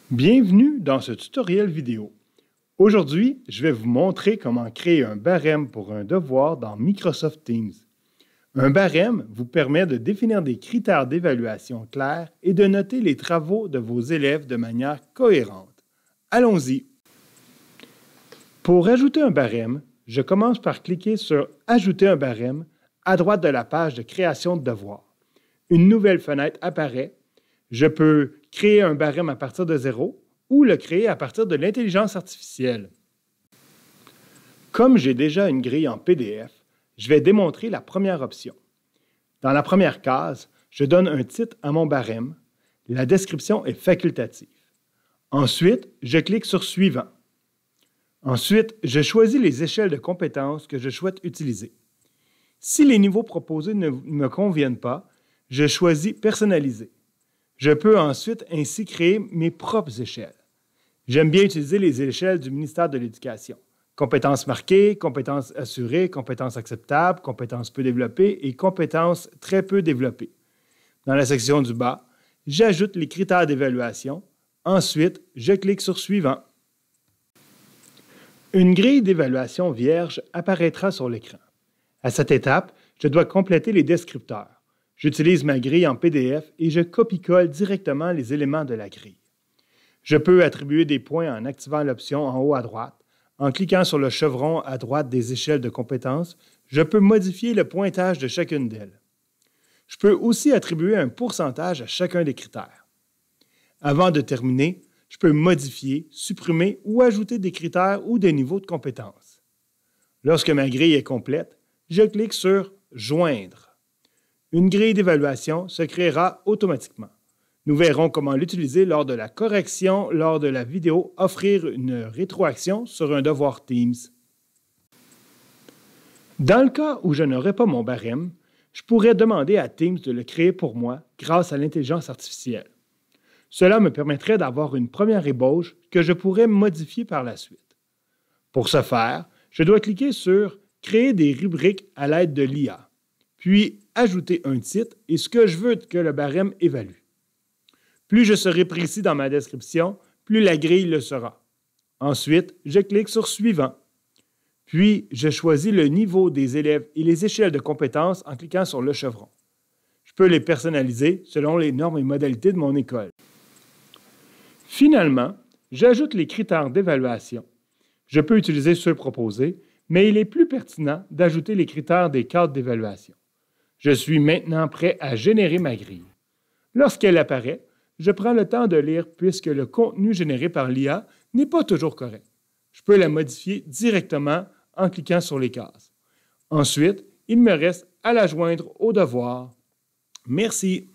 Bienvenue dans ce tutoriel vidéo. Aujourd'hui, je vais vous montrer comment créer un barème pour un devoir dans Microsoft Teams. Un barème vous permet de définir des critères d'évaluation clairs et de noter les travaux de vos élèves de manière cohérente. Allons-y! Pour ajouter un barème, je commence par cliquer sur « Ajouter un barème » à droite de la page de création de devoir. Une nouvelle fenêtre apparaît. Je peux créer un barème à partir de 0 ou le créer à partir de l'intelligence artificielle. Comme j'ai déjà une grille en PDF, je vais démontrer la première option. Dans la première case, je donne un titre à mon barème. La description est facultative. Ensuite, je clique sur « Suivant ». Ensuite, je choisis les échelles de compétences que je souhaite utiliser. Si les niveaux proposés ne me conviennent pas, je choisis « Personnaliser ». Je peux ensuite ainsi créer mes propres échelles. J'aime bien utiliser les échelles du ministère de l'Éducation. Compétences marquées, compétences assurées, compétences acceptables, compétences peu développées et compétences très peu développées. Dans la section du bas, j'ajoute les critères d'évaluation. Ensuite, je clique sur « Suivant ». Une grille d'évaluation vierge apparaîtra sur l'écran. À cette étape, je dois compléter les descripteurs. J'utilise ma grille en PDF et je copie-colle directement les éléments de la grille. Je peux attribuer des points en activant l'option en haut à droite. En cliquant sur le chevron à droite des échelles de compétences, je peux modifier le pointage de chacune d'elles. Je peux aussi attribuer un pourcentage à chacun des critères. Avant de terminer, je peux modifier, supprimer ou ajouter des critères ou des niveaux de compétences. Lorsque ma grille est complète, je clique sur « Joindre ». Une grille d'évaluation se créera automatiquement. Nous verrons comment l'utiliser lors de la correction, lors de la vidéo « Offrir une rétroaction sur un devoir Teams ». Dans le cas où je n'aurais pas mon barème, je pourrais demander à Teams de le créer pour moi grâce à l'intelligence artificielle. Cela me permettrait d'avoir une première ébauche que je pourrais modifier par la suite. Pour ce faire, je dois cliquer sur « Créer des rubriques à l'aide de l'IA », puis ajouter un titre et ce que je veux que le barème évalue. Plus je serai précis dans ma description, plus la grille le sera. Ensuite, je clique sur « Suivant ». Puis, je choisis le niveau des élèves et les échelles de compétences en cliquant sur le chevron. Je peux les personnaliser selon les normes et modalités de mon école. Finalement, j'ajoute les critères d'évaluation. Je peux utiliser ceux proposés, mais il est plus pertinent d'ajouter les critères des cadres d'évaluation. Je suis maintenant prêt à générer ma grille. Lorsqu'elle apparaît, je prends le temps de lire puisque le contenu généré par l'IA n'est pas toujours correct. Je peux la modifier directement en cliquant sur les cases. Ensuite, il me reste à la joindre au devoir. Merci.